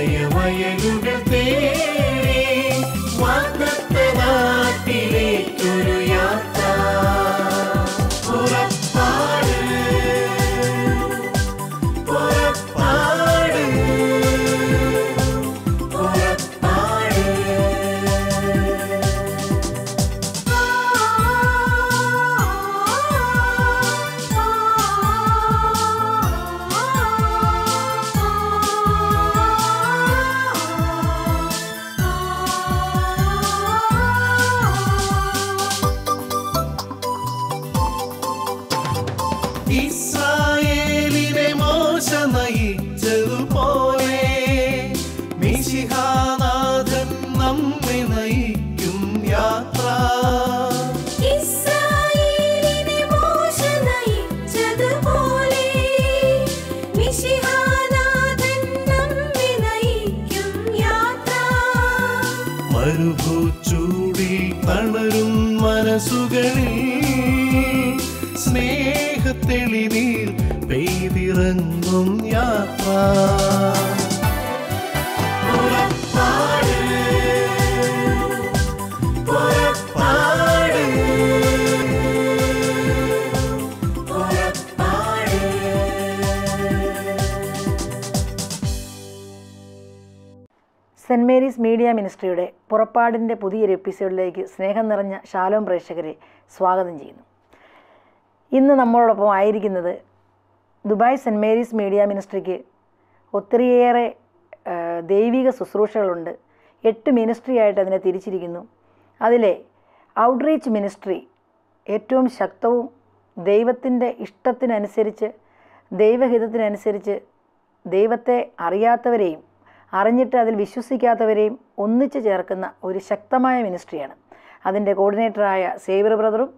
അഭയമയലുകൾ തേടി വാഗ്ദത്ത നാട്ടിലേക്കൊരു യാത്ര. പുറപ്പാട് പുറപ്പാട് പുറപ്പാട്. ഇസ്രായേലിനെ മോശ നയിച്ചതുപോലെ മിശിഹാനാഥൻ നമ്മെ നയിക്കും യാത്ര. ഇസ്രായേലിനെ മോശ നയിച്ചതുപോലെ മിശിഹാനാഥൻ നമ്മെ നയിക്കും യാത്ര. മരുഭൂച്ചൂടിൽ തളരും മനസ്സുകളിൽ സ്നേഹത്തെളിനീർ പെയ്തിറങ്ങും യാത്ര. പുറപ്പാട് പുറപ്പാട് പുറപ്പാട്. സെൻറ് മേരീസ് മീഡിയ മിനിസ്ട്രിയുടെ പുറപ്പാടിൻ്റെ പുതിയൊരു എപ്പിസോഡിലേക്ക് സ്നേഹം നിറഞ്ഞ ഷാലോം പ്രേക്ഷകരെ സ്വാഗതം ചെയ്യുന്നു. ഇന്ന് നമ്മളോടൊപ്പം ആയിരിക്കുന്നത് ദുബായ് സെൻറ് മേരീസ് മീഡിയ മിനിസ്ട്രിക്ക് ഒത്തിരിയേറെ ദൈവിക ശുശ്രൂഷകളുണ്ട്. 8 മിനിസ്ട്രിയായിട്ട് അതിനെ തിരിച്ചിരിക്കുന്നു. അതിലെ ഔട്ട്റീച്ച് മിനിസ്ട്രി ഏറ്റവും ശക്തവും ദൈവത്തിൻ്റെ ഇഷ്ടത്തിനനുസരിച്ച് ദൈവഹിതത്തിനനുസരിച്ച് ദൈവത്തെ അറിയാത്തവരെയും അറിഞ്ഞിട്ട് അതിൽ വിശ്വസിക്കാത്തവരെയും ഒന്നിച്ചു ചേർക്കുന്ന ഒരു ശക്തമായ മിനിസ്ട്രിയാണ്. അതിൻ്റെ കോർഡിനേറ്ററായ സേവ്യർ ബ്രദറും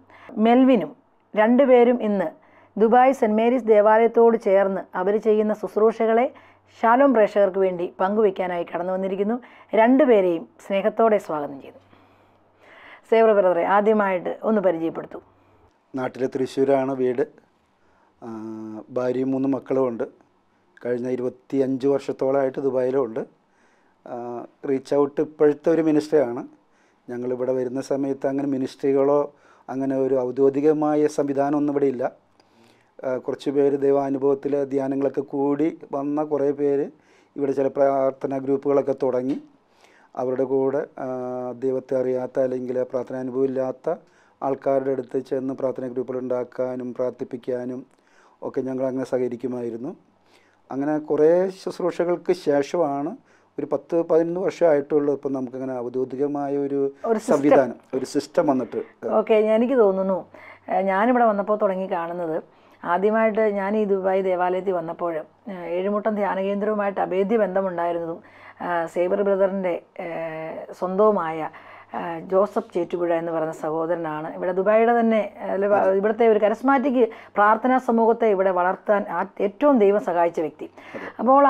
മെൽവിനും രണ്ടുപേരും ഇന്ന് ദുബായ് സെൻറ് മേരീസ് ദേവാലയത്തോട് ചേർന്ന് അവർ ചെയ്യുന്ന ശുശ്രൂഷകളെ ഷാലോം പ്രേക്ഷകർക്ക് വേണ്ടി പങ്കുവയ്ക്കാനായി കടന്നു വന്നിരിക്കുന്നു. രണ്ടുപേരെയും സ്നേഹത്തോടെ സ്വാഗതം ചെയ്തു. സേവ്യർ ബ്രദറെ ആദ്യമായിട്ട് ഒന്ന് പരിചയപ്പെടുത്തു. നാട്ടിലെ തൃശ്ശൂരാണ് വീട്. ഭാര്യയും 3 മക്കളുമുണ്ട്. കഴിഞ്ഞ 25 വർഷത്തോളമായിട്ട് ദുബായിലുണ്ട്. റീച്ച് ഔട്ട് ഇപ്പോഴത്തെ ഒരു മിനിസ്ട്രിയാണ്. ഞങ്ങളിവിടെ വരുന്ന സമയത്ത് അങ്ങനെ മിനിസ്ട്രികളോ അങ്ങനെ ഒരു ഔദ്യോഗികമായ സംവിധാനമൊന്നും ഇവിടെ ഇല്ല. കുറച്ച് പേര് ദൈവാനുഭവത്തിൽ ധ്യാനങ്ങളൊക്കെ കൂടി വന്ന കുറേ പേര് ഇവിടെ ചില പ്രാർത്ഥനാ ഗ്രൂപ്പുകളൊക്കെ തുടങ്ങി അവരുടെ കൂടെ ദൈവത്തെ അറിയാത്ത അല്ലെങ്കിൽ പ്രാർത്ഥനാനുഭവം ഇല്ലാത്ത ആൾക്കാരുടെ അടുത്ത് ചെന്ന് പ്രാർത്ഥനാ ഗ്രൂപ്പുകൾ ഉണ്ടാക്കാനും പ്രാർത്ഥിപ്പിക്കാനും ഒക്കെ ഞങ്ങൾ അങ്ങനെ സഹകരിക്കുമായിരുന്നു. അങ്ങനെ കുറേ ശുശ്രൂഷകൾക്ക് ശേഷമാണ് ഒരു 10-11 വർഷമായിട്ടുള്ളൂ ഇപ്പം നമുക്കങ്ങനെ ഔദ്യോഗികമായ ഒരു സംവിധാനം, ഒരു സിസ്റ്റം വന്നിട്ട്. ഓക്കെ, എനിക്ക് തോന്നുന്നു ഞാനിവിടെ വന്നപ്പോൾ തുടങ്ങി കാണുന്നത്, ആദ്യമായിട്ട് ഞാൻ ഈ ദുബായ് ദേവാലയത്തിൽ വന്നപ്പോൾ ഏഴുമുട്ടം ധ്യാന കേന്ദ്രവുമായിട്ട് അഭേദ്യ ബന്ധമുണ്ടായിരുന്നതും സേവ്യർ ബ്രദറിൻ്റെ സ്വന്തവുമായ ജോസഫ് ചേറ്റുപുഴ എന്ന് പറയുന്ന സഹോദരനാണ്. ഇവിടെ ദുബായിയുടെ തന്നെ ഇവിടുത്തെ ഒരു കരിസ്മാറ്റിക് പ്രാർത്ഥനാ സമൂഹത്തെ ഇവിടെ വളർത്താൻ ഏറ്റവും ദൈവം സഹായിച്ച വ്യക്തി. അപ്പോൾ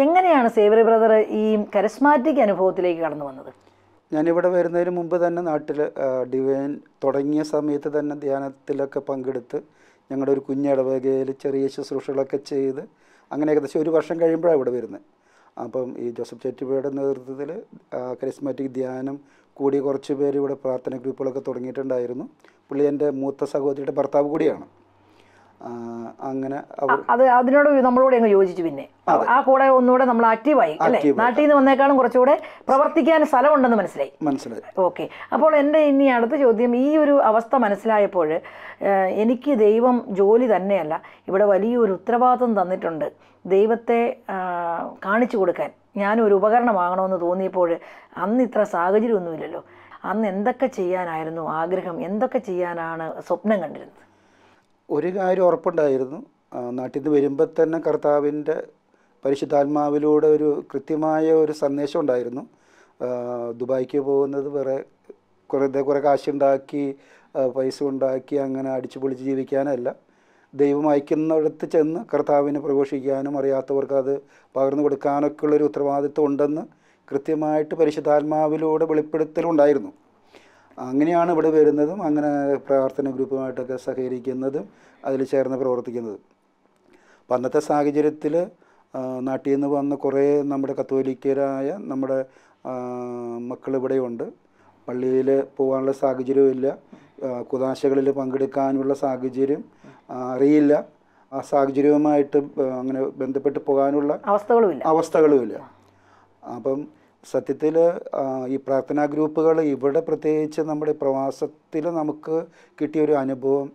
എങ്ങനെയാണ് സേവ്യർ ബ്രദർ ഈ കരിസ്മാറ്റിക് അനുഭവത്തിലേക്ക് കടന്നു വന്നത്? ഞാനിവിടെ വരുന്നതിന് മുമ്പ് തന്നെ നാട്ടിൽ ഡിവൈൻ തുടങ്ങിയ സമയത്ത് തന്നെ ധ്യാനത്തിലൊക്കെ പങ്കെടുത്ത് ഞങ്ങളുടെ ഒരു കുഞ്ഞിടവകയിൽ ചെറിയ ശുശ്രൂഷകളൊക്കെ ചെയ്ത് അങ്ങനെ ഏകദേശം 1 വർഷം കഴിയുമ്പോഴാണ് ഇവിടെ വരുന്നത്. അപ്പം ഈ ജോസഫ് ചേറ്റുപുഴയുടെ നേതൃത്വത്തിൽ കരിസ്മാറ്റിക് ധ്യാനം കൂടി കുറച്ച് പേര് ഇവിടെ പ്രാർത്ഥന ഗ്രൂപ്പുകളൊക്കെ തുടങ്ങിയിട്ടുണ്ടായിരുന്നു. പുള്ളി എൻ്റെ മൂത്ത സഹോദരിയുടെ ഭർത്താവ് കൂടിയാണ്. അങ്ങനെ അതിനോട് നമ്മളോട് അങ്ങ് യോജിച്ചു. പിന്നെ ആ കൂടെ ഒന്നുകൂടെ നമ്മൾ ആക്റ്റീവായി അല്ലേ? നാട്ടിൽ നിന്ന് വന്നേക്കാളും കുറച്ചുകൂടെ പ്രവർത്തിക്കാൻ സ്ഥലമുണ്ടെന്ന് മനസ്സിലായി. ഓക്കെ, അപ്പോൾ എൻ്റെ ഇനി അടുത്ത ചോദ്യം, ഈ ഒരു അവസ്ഥ മനസ്സിലായപ്പോൾ എനിക്ക് ദൈവം ജോലി തന്നെയല്ല, ഇവിടെ വലിയൊരു ഉത്തരവാദിത്വം തന്നിട്ടുണ്ട്. ദൈവത്തെ കാണിച്ചു കൊടുക്കാൻ ഞാനൊരു ഉപകരണമാകണമെന്ന് തോന്നിയപ്പോൾ അന്ന് ഇത്ര സാഹചര്യമൊന്നുമില്ലല്ലോ. അന്ന് എന്തൊക്കെ ചെയ്യാനായിരുന്നു ആഗ്രഹം, എന്തൊക്കെ ചെയ്യാനാണ് സ്വപ്നം കണ്ടിരുന്നത്? ഒരു കാര്യം ഉറപ്പുണ്ടായിരുന്നു, നാട്ടിൽ നിന്ന് വരുമ്പോൾ തന്നെ കർത്താവിൻ്റെ പരിശുദ്ധാത്മാവിലൂടെ ഒരു കൃത്യമായ ഒരു സന്ദേശം ഉണ്ടായിരുന്നു. ദുബായിക്ക് പോകുന്നത് കുറേ കാശുണ്ടാക്കി പൈസ ഉണ്ടാക്കി അങ്ങനെ അടിച്ചു പൊളിച്ച് ജീവിക്കാനല്ല, ദൈവം അയക്കുന്നിടത്ത് ചെന്ന് കർത്താവിനെ പ്രഘോഷിക്കാനും അറിയാത്തവർക്ക് അത് പകർന്നു കൊടുക്കാനൊക്കെ ഉള്ളൊരു ഉത്തരവാദിത്വം ഉണ്ടെന്ന് കൃത്യമായിട്ട് പരിശുദ്ധാത്മാവിലൂടെ വെളിപ്പെടുത്തലുണ്ടായിരുന്നു. അങ്ങനെയാണ് ഇവിടെ വരുന്നതും അങ്ങനെ പ്രാർത്ഥന ഗ്രൂപ്പുമായിട്ടൊക്കെ സഹകരിക്കുന്നതും അതിൽ ചേർന്ന് പ്രവർത്തിക്കുന്നതും. അപ്പം അന്നത്തെ സാഹചര്യത്തിൽ നാട്ടിൽ നിന്ന് വന്ന കുറേ നമ്മുടെ കത്തോലിക്കരായ നമ്മുടെ മക്കളിവിടെയുണ്ട്. പള്ളിയിൽ പോകാനുള്ള സാഹചര്യമില്ല, കുദാശകളിൽ പങ്കെടുക്കാനുള്ള സാഹചര്യം അറിയില്ല, ആ സാഹചര്യവുമായിട്ട് അങ്ങനെ ബന്ധപ്പെട്ട് പോകാനുള്ള അവസ്ഥകളുമില്ല. അപ്പം സത്യത്തിൽ ഈ പ്രാർത്ഥനാ ഗ്രൂപ്പുകൾ ഇവിടെ പ്രത്യേകിച്ച് നമ്മുടെ പ്രവാസത്തിൽ നമുക്ക് കിട്ടിയൊരു അനുഭവം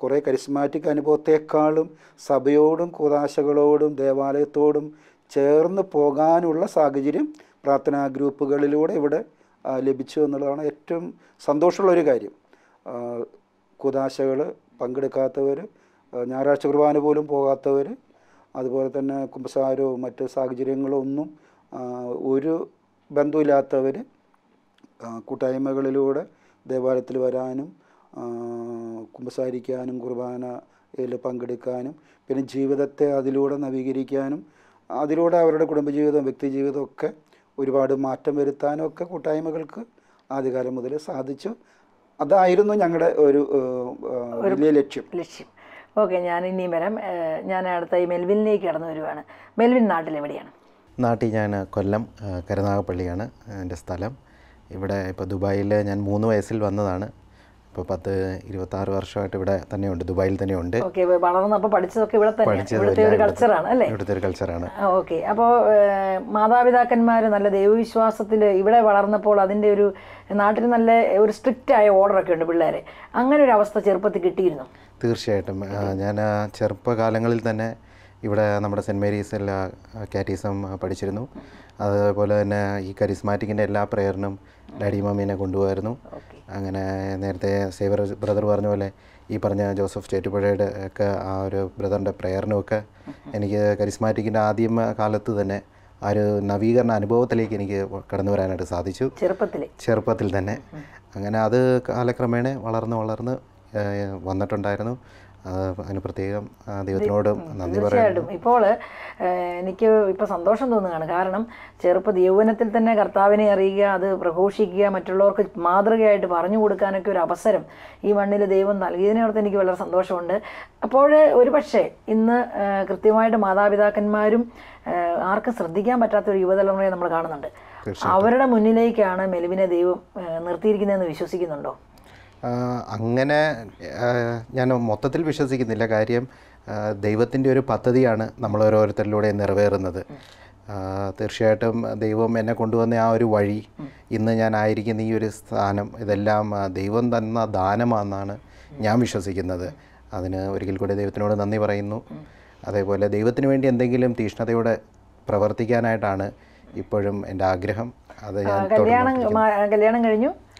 കുറേ കരിസ്മാറ്റിക് അനുഭവത്തെക്കാളും സഭയോടും കുദാശകളോടും ദേവാലയത്തോടും ചേർന്ന് പോകാനുള്ള സാഹചര്യം പ്രാർത്ഥനാ ഗ്രൂപ്പുകളിലൂടെ ഇവിടെ ലഭിച്ചു എന്നുള്ളതാണ് ഏറ്റവും സന്തോഷമുള്ളൊരു കാര്യം. കുദാശകൾ പങ്കെടുക്കാത്തവർ, ഞായറാഴ്ച കുർബാന പോലും പോകാത്തവർ, അതുപോലെ തന്നെ കുമ്പസാരവും മറ്റ് സാഹചര്യങ്ങളോ ഒന്നും ഒരു ബന്ധമില്ലാത്തവർ കൂട്ടായ്മകളിലൂടെ ദേവാലയത്തിൽ വരാനും കുമ്പസാരിക്കാനും കുർബാനയിൽ പങ്കെടുക്കാനും പിന്നെ ജീവിതത്തെ അതിലൂടെ നവീകരിക്കാനും അതിലൂടെ അവരുടെ കുടുംബജീവിതവും വ്യക്തിജീവിതവും ഒക്കെ ഒരുപാട് മാറ്റം വരുത്താനും ഒക്കെ കൂട്ടായ്മകൾക്ക് ആദ്യകാലം മുതൽ സാധിച്ചു. അതായിരുന്നു ഞങ്ങളുടെ ഒരു വലിയ ലക്ഷ്യം. ഓക്കെ, ഞാൻ ഇനിയും വരാം. ഞാൻ അടുത്ത ഈ മെൽവിനിലേക്ക് കടന്നു വരുവാണ്. മെൽവിൻ നാട്ടിലെവിടെയാണ്? നാട്ടിൽ ഞാൻ കൊല്ലം കരുനാഗപ്പള്ളിയാണ് എൻ്റെ സ്ഥലം. ഇവിടെ ഇപ്പോൾ ദുബായിൽ ഞാൻ 3 വയസ്സിൽ വന്നതാണ്. ഇപ്പോൾ 26 വർഷമായിട്ട് ഇവിടെ തന്നെയുണ്ട്, ദുബായിൽ തന്നെയുണ്ട്. ഓക്കെ, വളർന്നപ്പോൾ പഠിച്ചതൊക്കെ ഇവിടെ തന്നെ, ഇവിടുത്തെ ഒരു കൾച്ചറാണ് അല്ലേ? ഇവിടുത്തെ ഒരു കൾച്ചറാണ്. ഓക്കെ, അപ്പോൾ മാതാപിതാക്കന്മാർ നല്ല ദൈവവിശ്വാസത്തിൽ ഇവിടെ വളർന്നപ്പോൾ അതിൻ്റെ ഒരു നാട്ടിൽ നല്ല ഒരു സ്ട്രിക്റ്റ് ആയ ഓർഡറൊക്കെ ഉണ്ട് പിള്ളേരെ. അങ്ങനെ ഒരു അവസ്ഥ ചെറുപ്പത്തിൽ കിട്ടിയിരുന്നു? തീർച്ചയായിട്ടും. ഞാൻ ചെറുപ്പകാലങ്ങളിൽ തന്നെ ഇവിടെ നമ്മുടെ സെൻറ്റ് മേരീസിൽ കാറ്റീസം പഠിച്ചിരുന്നു. അതുപോലെ തന്നെ ഈ കരിസ്മാറ്റിക്കിൻ്റെ എല്ലാ പ്രേയറിനും ഡാഡി മമ്മീനെ കൊണ്ടുപോയിരുന്നു. അങ്ങനെ നേരത്തെ സേവർ ബ്രദർ പറഞ്ഞ പോലെ ഈ പറഞ്ഞ ജോസഫ് ചേറ്റുപുഴയുടെ ഒക്കെ ആ ഒരു ബ്രദറിൻ്റെ പ്രേയറിനുമൊക്കെ എനിക്ക് കരിസ്മാറ്റിക്കിൻ്റെ ആദ്യം കാലത്ത് തന്നെ ആ ഒരു നവീകരണ അനുഭവത്തിലേക്ക് എനിക്ക് കടന്നു വരാനായിട്ട് സാധിച്ചു ചെറുപ്പത്തിൽ തന്നെ. അങ്ങനെ അത് കാലക്രമേണ വളർന്ന് വന്നിട്ടുണ്ടായിരുന്നു. അതിന് പ്രത്യേകം ദൈവത്തിനോട് നന്ദി പറയുന്നു. ഇപ്പോൾ എനിക്ക് ഇപ്പോൾ സന്തോഷം തോന്നുകയാണ്. കാരണം യൗവനത്തിൽ തന്നെ കർത്താവിനെ അറിയുക, അത് പ്രഘോഷിക്കുക, മറ്റുള്ളവർക്ക് മാതൃകയായിട്ട് പറഞ്ഞു കൊടുക്കാനൊക്കെ ഒരു അവസരം ഈ മണ്ണിൽ ദൈവം നൽകിയതിനോർത്ത് എനിക്ക് വളരെ സന്തോഷമുണ്ട്. അപ്പോൾ ഒരു പക്ഷേ ഇന്ന് കൃത്യമായിട്ട് മാതാപിതാക്കന്മാരും ആർക്കും ശ്രദ്ധിക്കാൻ പറ്റാത്ത ഒരു യുവതലമുറയെ നമ്മൾ കാണുന്നുണ്ട്. അവരുടെ മുന്നിലേക്കാണ് മെൽവിനെ ദൈവം നിർത്തിയിരിക്കുന്നതെന്ന് വിശ്വസിക്കുന്നുണ്ടോ? അങ്ങനെ ഞാൻ മൊത്തത്തിൽ വിശ്വസിക്കുന്നില്ല. കാര്യം ദൈവത്തിൻ്റെ ഒരു പദ്ധതിയാണ് നമ്മൾ ഓരോരുത്തരിലൂടെ നിറവേറുന്നത്. തീർച്ചയായിട്ടും ദൈവം എന്നെ കൊണ്ടുവന്ന ആ ഒരു വഴി, ഇന്ന് ഞാൻ ആയിരിക്കുന്ന ഈ ഒരു സ്ഥാനം, ഇതെല്ലാം ദൈവം തന്ന ദാനമാണെന്നാണ് ഞാൻ വിശ്വസിക്കുന്നത്. അതിന് ഒരിക്കൽ കൂടി ദൈവത്തിനോട് നന്ദി പറയുന്നു. അതേപോലെ ദൈവത്തിന് വേണ്ടി എന്തെങ്കിലും തീഷ്ണതയോടെ പ്രവർത്തിക്കാനായിട്ടാണ് ഇപ്പോഴും എൻ്റെ ആഗ്രഹം. അത് ഞാൻ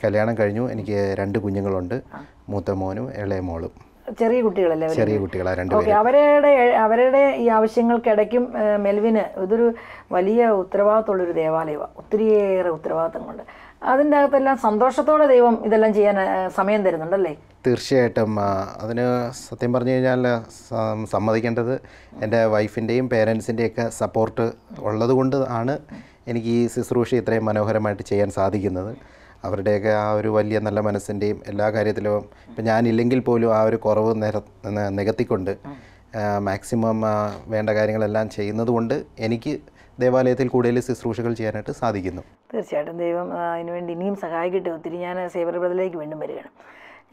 കല്യാണം കഴിഞ്ഞു. എനിക്ക് 2 കുഞ്ഞുങ്ങളുണ്ട്, മൂത്ത മോനും ഇളയ മോളും. ചെറിയ കുട്ടികളാണ് 2 അവരുടെ ഈ ആവശ്യങ്ങൾക്കിടയ്ക്കും മെൽവിന് ഇതൊരു വലിയ ഉത്തരവാദിത്തമുള്ളൊരു ദേവാലയമാണ്. ഒത്തിരിയേറെ ഉത്തരവാദിത്തങ്ങളുണ്ട്. അതിൻ്റെ അകത്തെല്ലാം സന്തോഷത്തോടെ ദൈവം ഇതെല്ലാം ചെയ്യാൻ സമയം തരുന്നുണ്ടല്ലേ? തീർച്ചയായിട്ടും. അതിന് സത്യം പറഞ്ഞു കഴിഞ്ഞാൽ സമ്മതിക്കേണ്ടത് എൻ്റെ വൈഫിൻ്റെയും പേരൻസിൻ്റെയൊക്കെ സപ്പോർട്ട് ഉള്ളത് കൊണ്ട് ആണ് എനിക്ക് ഈ ശുശ്രൂഷ ഇത്രയും മനോഹരമായിട്ട് ചെയ്യാൻ സാധിക്കുന്നത്. അവരുടെയൊക്കെ ആ ഒരു വലിയ നല്ല മനസ്സിൻ്റെയും എല്ലാ കാര്യത്തിലും ഇപ്പം ഞാനില്ലെങ്കിൽ പോലും ആ ഒരു കുറവ് നികത്തിക്കൊണ്ട് മാക്സിമം വേണ്ട കാര്യങ്ങളെല്ലാം ചെയ്യുന്നത് കൊണ്ട് എനിക്ക് ദേവാലയത്തിൽ കൂടുതൽ ശുശ്രൂഷകൾ ചെയ്യാനായിട്ട് സാധിക്കുന്നു. തീർച്ചയായിട്ടും ദൈവം അതിനുവേണ്ടി ഇനിയും സഹായിക്കട്ടെ. ഒത്തിരി ഞാൻ സേവർ ബ്രദറിലേക്ക് വീണ്ടും വരികയാണ്.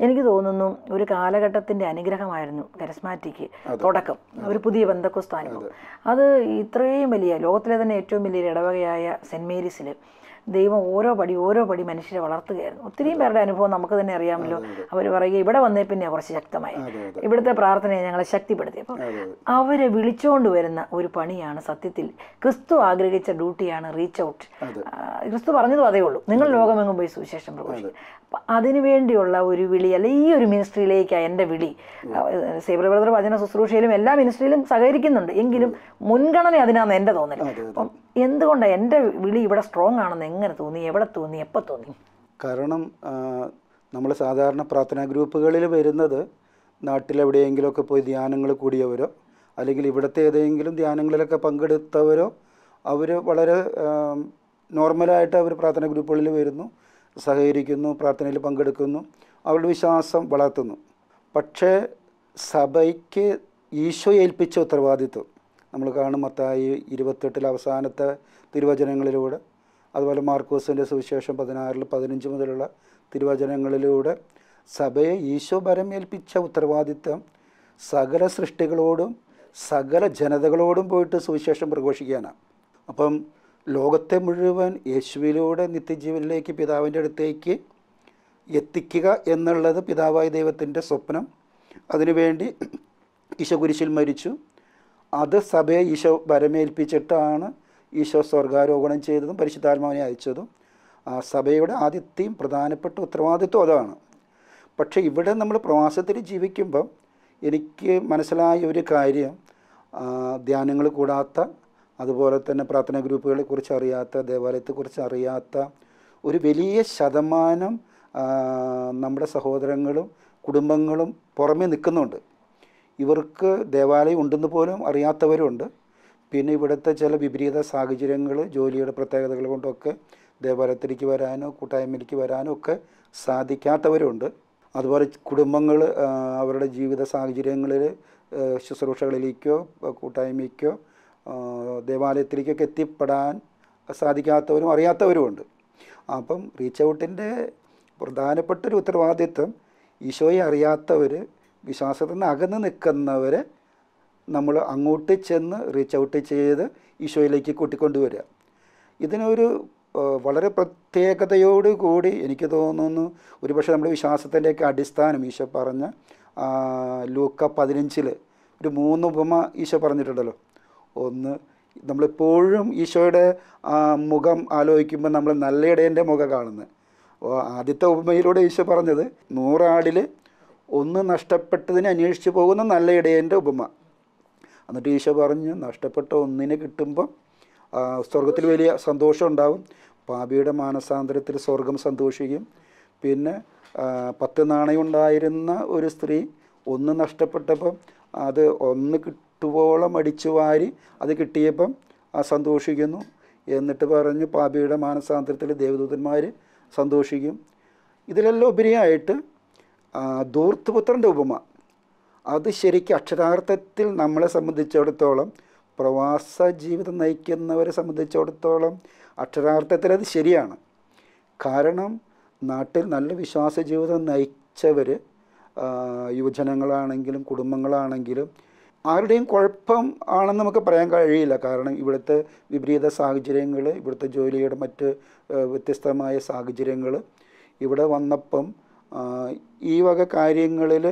എനിക്ക് തോന്നുന്നു ഒരു കാലഘട്ടത്തിൻ്റെ അനുഗ്രഹമായിരുന്നു കരിസ്മാറ്റിക് തുടക്കം, ഒരു പുതിയ ബന്ധക്കോസ്താനുഭവം. അത് ഇത്രയും വലിയ ലോകത്തിലെ തന്നെ ഏറ്റവും വലിയൊരു ഇടവകയായ സെൻറ്റ് മേരീസിൽ ദൈവം ഓരോ പടി മനുഷ്യരെ വളർത്തുകയായിരുന്നു. ഒത്തിരിയും പേരുടെ അനുഭവം നമുക്ക് തന്നെ അറിയാമല്ലോ. അവർ പറയുക ഇവിടെ വന്നേ പിന്നെ കുറച്ച് ശക്തമായി, ഇവിടുത്തെ പ്രാർത്ഥനയെ ഞങ്ങളെ ശക്തിപ്പെടുത്തി. അപ്പോൾ അവരെ വിളിച്ചുകൊണ്ട് വരുന്ന ഒരു പണിയാണ് സത്യത്തിൽ ക്രിസ്തു ആഗ്രഹിച്ച ഡ്യൂട്ടിയാണ് റീച്ച് ഔട്ട്. ക്രിസ്തു പറഞ്ഞതും അതേ ഉള്ളൂ, നിങ്ങൾ ലോകമെങ്ങും പോയി സുവിശേഷം പ്രഘോഷിക്കുക. അപ്പം അതിനുവേണ്ടിയുള്ള ഒരു വിളി, അല്ലെ ഈ ഒരു മിനിസ്ട്രിയിലേക്കാണ് എൻ്റെ വിളി. സേവർ ബ്രദർ വചന ശുശ്രൂഷയിലും എല്ലാ മിനിസ്ട്രിയിലും സഹകരിക്കുന്നുണ്ട്, എങ്കിലും മുൻഗണന അതിനാണ് എൻ്റെ തോന്നൽ. അപ്പം എന്തുകൊണ്ടാണ് എൻ്റെ വിളി ഇവിടെ സ്ട്രോങ് ആണെന്ന് എങ്ങനെ തോന്നി, എവിടെ തോന്നി, എപ്പോൾ തോന്നി? കാരണം നമ്മൾ സാധാരണ പ്രാർത്ഥനാ ഗ്രൂപ്പുകളിൽ വരുന്നത് നാട്ടിലെവിടെയെങ്കിലുമൊക്കെ പോയി ധ്യാനങ്ങൾ കൂടിയവരോ അല്ലെങ്കിൽ ഇവിടുത്തെ ഏതെങ്കിലും ധ്യാനങ്ങളിലൊക്കെ പങ്കെടുത്തവരോ അവർ വളരെ നോർമലായിട്ട് അവർ പ്രാർത്ഥനാ ഗ്രൂപ്പുകളിൽ വരുന്നു, സഹകരിക്കുന്നു, പ്രാർത്ഥനയിൽ പങ്കെടുക്കുന്നു, അവരുടെ വിശ്വാസം വളർത്തുന്നു. പക്ഷേ സഭയ്ക്ക് ഈശോ ഏൽപ്പിച്ച ഉത്തരവാദിത്വം, നമ്മൾ കാണും മത്തായി 28 അവസാനത്തെ തിരുവചനങ്ങളിലൂടെ, അതുപോലെ മാർക്കോസിൻ്റെ സുവിശേഷം 16-15 മുതലുള്ള തിരുവചനങ്ങളിലൂടെ സഭയെ ഈശോ ഭരമേൽപ്പിച്ച ഉത്തരവാദിത്വം സകല സൃഷ്ടികളോടും സകല ജനതകളോടും പോയിട്ട് സുവിശേഷം പ്രഘോഷിക്കാനാണ്. അപ്പം ലോകത്തെ മുഴുവൻ യേശുവിലൂടെ നിത്യജീവനിലേക്ക് പിതാവിൻ്റെ അടുത്തേക്ക് എത്തിക്കുക എന്നുള്ളത് പിതാവായ ദൈവത്തിൻ്റെ സ്വപ്നം. അതിനുവേണ്ടി ഈശോ കുരിശിൽ മരിച്ചു. അത് സഭയെ ഈശോ ഭരമേൽപ്പിച്ചിട്ടാണ് ഈശോ സ്വർഗാരോഹണം ചെയ്തതും പരിശുദ്ധാത്മാവിനെ അയച്ചതും. സഭയുടെ ആദ്യത്തെയും പ്രധാനപ്പെട്ട ഉത്തരവാദിത്വം അതാണ്. പക്ഷേ ഇവിടെ നമ്മൾ പ്രവാസത്തിൽ ജീവിക്കുമ്പം എനിക്ക് മനസ്സിലായ ഒരു കാര്യം, ധ്യാനങ്ങൾ കൂടാത്ത, അതുപോലെ തന്നെ പ്രാർത്ഥനാ ഗ്രൂപ്പുകളെക്കുറിച്ച് അറിയാത്ത, ദേവാലയത്തെക്കുറിച്ച് അറിയാത്ത ഒരു വലിയ ശതമാനം നമ്മുടെ സഹോദരങ്ങളും കുടുംബങ്ങളും പുറമേ നിൽക്കുന്നുണ്ട്. ഇവർക്ക് ദേവാലയം ഉണ്ടെന്ന് പോലും അറിയാത്തവരുണ്ട്. പിന്നെ ഇവിടുത്തെ ചില വിപരീത സാഹചര്യങ്ങൾ, ജോലിയുടെ പ്രത്യേകതകൾ കൊണ്ടൊക്കെ ദേവാലയത്തിലേക്ക് വരാനോ കൂട്ടായ്മയിലേക്ക് വരാനോ ഒക്കെ സാധിക്കാത്തവരുണ്ട്. അതുപോലെ കുടുംബങ്ങൾ അവരുടെ ജീവിത സാഹചര്യങ്ങളിൽ ശുശ്രൂഷകളിലേക്കോ കൂട്ടായ്മയ്ക്കോ ദേവാലയത്തിലേക്കൊക്കെ എത്തിപ്പെടാൻ സാധിക്കാത്തവരും അറിയാത്തവരുമുണ്ട്. അപ്പം റീച്ച് ഔട്ടിൻ്റെ പ്രധാനപ്പെട്ടൊരു ഉത്തരവാദിത്വം ഈശോയെ അറിയാത്തവർ, വിശ്വാസത്തിൽ നിന്ന് അകന്ന് നിൽക്കുന്നവരെ നമ്മൾ അങ്ങോട്ട് ചെന്ന് റീച്ച് ഔട്ട് ചെയ്ത് ഈശോയിലേക്ക് കൂട്ടിക്കൊണ്ടുവരിക. ഇതിനൊരു വളരെ പ്രത്യേകതയോട് കൂടി എനിക്ക് തോന്നുന്നു, ഒരുപക്ഷെ നമ്മുടെ വിശ്വാസത്തിൻ്റെയൊക്കെ അടിസ്ഥാനം ഈശോ പറഞ്ഞ ലൂക്ക 15 ഒരു 3 ഉപമ ഈശോ പറഞ്ഞിട്ടുണ്ടല്ലോ. ഒന്ന്, നമ്മളെപ്പോഴും ഈശോയുടെ മുഖം ആലോചിക്കുമ്പോൾ നമ്മൾ നല്ല ഇടയൻ്റെ മുഖം കാണുന്നത്. അപ്പോൾ ആദ്യത്തെ ഉപമയിലൂടെ ഈശോ പറഞ്ഞത് 100 ആടിൽ 1 നഷ്ടപ്പെട്ടതിനെ അന്വേഷിച്ച് പോകുന്ന നല്ല ഇടയൻ്റെ ഉപമ. എന്നിട്ട് ഈശോ പറഞ്ഞു, നഷ്ടപ്പെട്ട 1 കിട്ടുമ്പോൾ സ്വർഗത്തിൽ വലിയ സന്തോഷം ഉണ്ടാവും. പാപിയുടെ മാനസാന്തരത്തിൽ സ്വർഗം സന്തോഷിക്കും. പിന്നെ 10 നാണയം ഉണ്ടായിരുന്ന ഒരു സ്ത്രീ 1 നഷ്ടപ്പെട്ടപ്പം അത് 1 കിട്ടുവോളം അടിച്ചു വാരി അത് കിട്ടിയപ്പം സന്തോഷിക്കുന്നു. എന്നിട്ട് പറഞ്ഞു, പാപിയുടെ മാനസാന്തരത്തിൽ ദേവദൂതന്മാർ സന്തോഷിക്കും. ഇതിലെല്ലാം ഉപരിയായിട്ട് ധൂർത്തുപുത്രൻ്റെ ഉപമ, അത് ശരിക്കും അക്ഷരാർത്ഥത്തിൽ നമ്മളെ സംബന്ധിച്ചിടത്തോളം, പ്രവാസ ജീവിതം നയിക്കുന്നവരെ സംബന്ധിച്ചിടത്തോളം അക്ഷരാർത്ഥത്തിൽ അത് ശരിയാണ്. കാരണം നാട്ടിൽ നല്ല വിശ്വാസ ജീവിതം നയിച്ചവർ, യുവജനങ്ങളാണെങ്കിലും കുടുംബങ്ങളാണെങ്കിലും ആരുടെയും കുഴപ്പം ആണെന്ന് നമുക്ക് പറയാൻ കഴിയില്ല. കാരണം ഇവിടുത്തെ വിപരീത സാഹചര്യങ്ങൾ, ഇവിടുത്തെ ജോലിയുടെ മറ്റ് വ്യത്യസ്തമായ സാഹചര്യങ്ങൾ, ഇവിടെ വന്നപ്പം ഈ വക കാര്യങ്ങളിൽ